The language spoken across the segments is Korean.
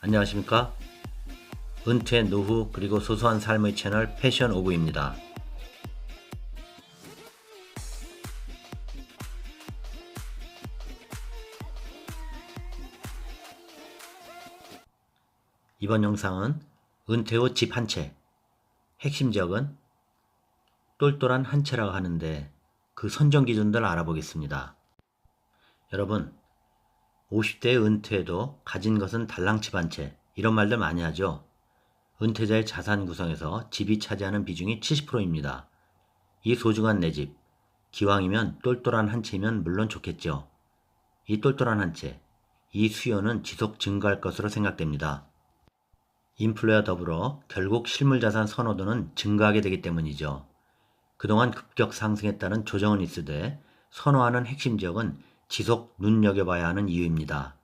안녕하십니까? 은퇴, 노후, 그리고 소소한 삶의 채널 패션 오브입니다. 이번 영상은 은퇴 후 집 한 채, 핵심 지역은 똘똘한 한 채라고 하는데 그 선정 기준들 알아보겠습니다. 여러분, 50대에 은퇴해도 가진 것은 달랑집 한 채, 이런 말들 많이 하죠. 은퇴자의 자산 구성에서 집이 차지하는 비중이 70%입니다. 이 소중한 내 집, 기왕이면 똘똘한 한 채면 물론 좋겠죠. 이 똘똘한 한 채, 이 수요는 지속 증가할 것으로 생각됩니다. 인플레와 더불어 결국 실물자산 선호도는 증가하게 되기 때문이죠. 그동안 급격 상승에 따른 조정은 있으되 선호하는 핵심 지역은 지속 눈여겨봐야 하는 이유입니다.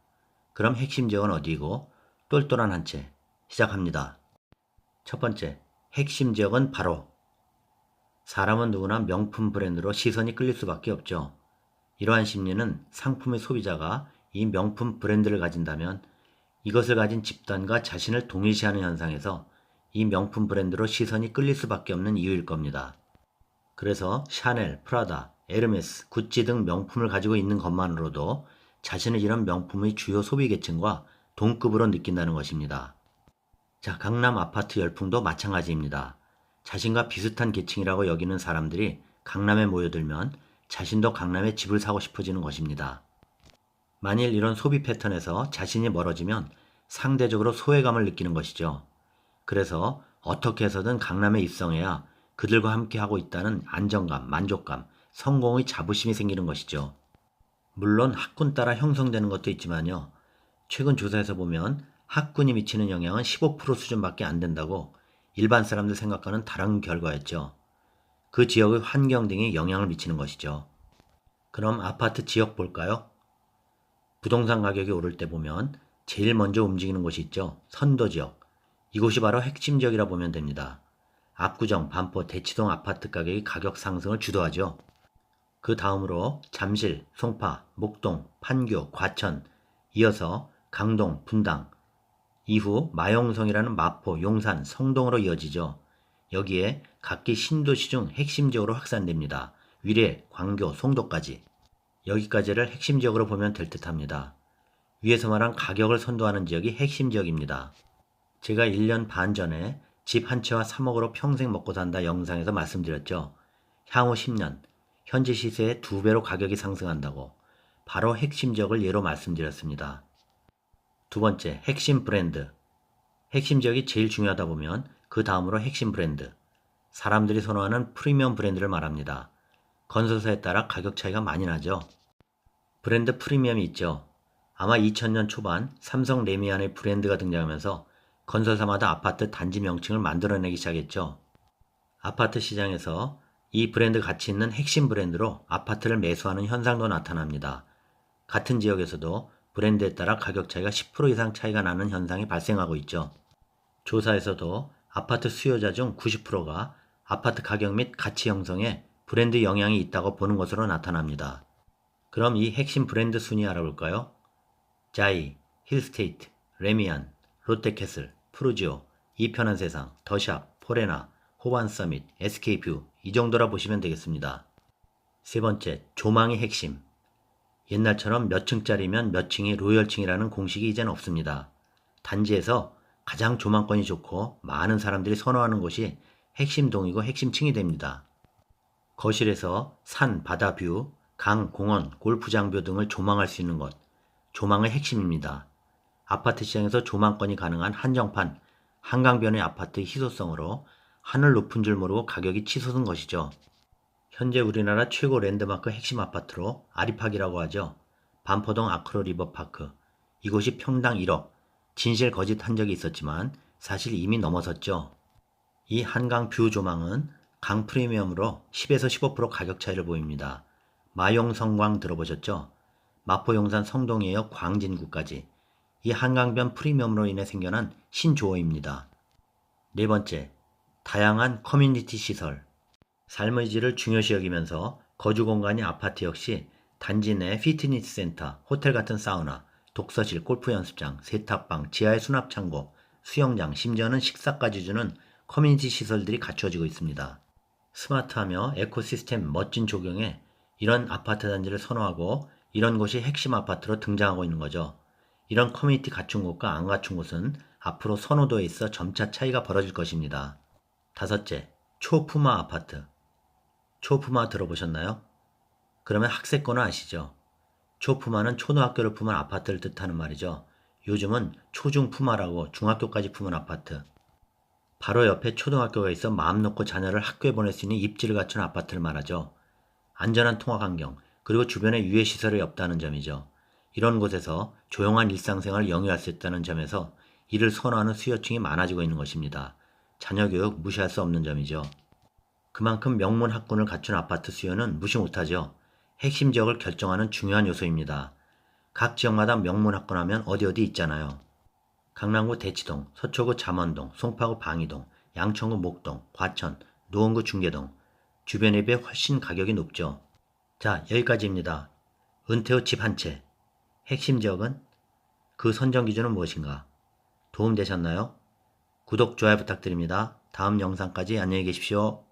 그럼 핵심 지역은 어디이고 똘똘한 한 채 시작합니다. 첫 번째, 핵심 지역은 바로 사람은 누구나 명품 브랜드로 시선이 끌릴 수밖에 없죠. 이러한 심리는 상품의 소비자가 이 명품 브랜드를 가진다면 이것을 가진 집단과 자신을 동일시하는 현상에서 이 명품 브랜드로 시선이 끌릴 수밖에 없는 이유일 겁니다. 그래서 샤넬, 프라다, 에르메스, 구찌 등 명품을 가지고 있는 것만으로도 자신을 이런 명품의 주요 소비계층과 동급으로 느낀다는 것입니다. 자, 강남 아파트 열풍도 마찬가지입니다. 자신과 비슷한 계층이라고 여기는 사람들이 강남에 모여들면 자신도 강남에 집을 사고 싶어지는 것입니다. 만일 이런 소비 패턴에서 자신이 멀어지면 상대적으로 소외감을 느끼는 것이죠. 그래서 어떻게 해서든 강남에 입성해야 그들과 함께 하고 있다는 안정감, 만족감, 성공의 자부심이 생기는 것이죠. 물론 학군 따라 형성되는 것도 있지만요. 최근 조사에서 보면 학군이 미치는 영향은 15% 수준밖에 안 된다고 일반 사람들 생각과는 다른 결과였죠. 그 지역의 환경 등이 영향을 미치는 것이죠. 그럼 아파트 지역 볼까요? 부동산 가격이 오를 때 보면 제일 먼저 움직이는 곳이 있죠. 선도지역. 이곳이 바로 핵심 지역이라 보면 됩니다. 압구정, 반포, 대치동 아파트 가격이 가격 상승을 주도하죠. 그 다음으로 잠실, 송파, 목동, 판교, 과천, 이어서 강동, 분당, 이후 마용성이라는 마포, 용산, 성동으로 이어지죠. 여기에 각기 신도시 중 핵심 지역으로 확산됩니다. 위례, 광교, 송도까지. 여기까지를 핵심 지역으로 보면 될 듯합니다. 위에서 말한 가격을 선도하는 지역이 핵심 지역입니다. 제가 1년 반 전에 집 한 채와 3억으로 평생 먹고 산다 영상에서 말씀드렸죠. 향후 10년, 현재 시세의 2배로 가격이 상승한다고 바로 핵심 지역을 예로 말씀드렸습니다. 두 번째, 핵심 브랜드. 핵심 지역이 제일 중요하다 보면 그 다음으로 핵심 브랜드. 사람들이 선호하는 프리미엄 브랜드를 말합니다. 건설사에 따라 가격 차이가 많이 나죠. 브랜드 프리미엄이 있죠. 아마 2000년 초반 삼성 레미안의 브랜드가 등장하면서 건설사마다 아파트 단지 명칭을 만들어내기 시작했죠. 아파트 시장에서 이 브랜드 가치 있는 핵심 브랜드로 아파트를 매수하는 현상도 나타납니다. 같은 지역에서도 브랜드에 따라 가격 차이가 10% 이상 차이가 나는 현상이 발생하고 있죠. 조사에서도 아파트 수요자 중 90%가 아파트 가격 및 가치 형성에 브랜드 영향이 있다고 보는 것으로 나타납니다. 그럼 이 핵심 브랜드 순위 알아볼까요? 자이, 힐스테이트, 레미안, 롯데캐슬, 푸르지오, 이편한 세상, 더샵, 포레나, 호반서밋, SK뷰 이 정도라 보시면 되겠습니다. 세 번째, 조망이 핵심. 옛날처럼 몇 층짜리면 몇 층이 로열층이라는 공식이 이젠 없습니다. 단지에서 가장 조망권이 좋고 많은 사람들이 선호하는 곳이 핵심동이고 핵심층이 됩니다. 거실에서 산, 바다 뷰, 강, 공원, 골프장 뷰 등을 조망할 수 있는 것, 조망의 핵심입니다. 아파트 시장에서 조망권이 가능한 한정판, 한강변의 아파트의 희소성으로 하늘 높은 줄 모르고 가격이 치솟은 것이죠. 현재 우리나라 최고 랜드마크 핵심 아파트로 아리팍이라고 하죠. 반포동 아크로 리버파크. 이곳이 평당 1억, 진실 거짓 한 적이 있었지만 사실 이미 넘어섰죠. 이 한강 뷰 조망은 강 프리미엄으로 10에서 15% 가격 차이를 보입니다. 마용성광 들어보셨죠? 마포 용산 성동에 이어 광진구까지. 이 한강변 프리미엄으로 인해 생겨난 신조어입니다. 네 번째, 다양한 커뮤니티 시설. 삶의 질을 중요시 여기면서 거주 공간이 아파트 역시 단지 내 피트니스 센터, 호텔 같은 사우나, 독서실, 골프 연습장, 세탁방, 지하의 수납창고, 수영장, 심지어는 식사까지 주는 커뮤니티 시설들이 갖춰지고 있습니다. 스마트하며 에코시스템 멋진 조경에 이런 아파트 단지를 선호하고 이런 곳이 핵심 아파트로 등장하고 있는 거죠. 이런 커뮤니티 갖춘 곳과 안 갖춘 곳은 앞으로 선호도에 있어 점차 차이가 벌어질 것입니다. 다섯째, 초품화 아파트. 초품화 들어보셨나요? 그러면 학세권은 아시죠? 초품화는 초등학교를 품은 아파트를 뜻하는 말이죠. 요즘은 초중품화라고 중학교까지 품은 아파트. 바로 옆에 초등학교가 있어 마음 놓고 자녀를 학교에 보낼 수 있는 입지를 갖춘 아파트를 말하죠. 안전한 통학 환경, 그리고 주변에 유해시설이 없다는 점이죠. 이런 곳에서 조용한 일상생활을 영위할 수 있다는 점에서 이를 선호하는 수요층이 많아지고 있는 것입니다. 자녀 교육 무시할 수 없는 점이죠. 그만큼 명문 학군을 갖춘 아파트 수요는 무시 못하죠. 핵심 지역을 결정하는 중요한 요소입니다. 각 지역마다 명문 학군 하면 어디 있잖아요. 강남구 대치동, 서초구 잠원동, 송파구 방이동, 양천구 목동, 과천, 노원구 중계동. 주변에 비해 훨씬 가격이 높죠. 자, 여기까지입니다. 은퇴 후 집 한 채. 핵심 지역은? 그 선정 기준은 무엇인가? 도움되셨나요? 구독, 좋아요 부탁드립니다. 다음 영상까지 안녕히 계십시오.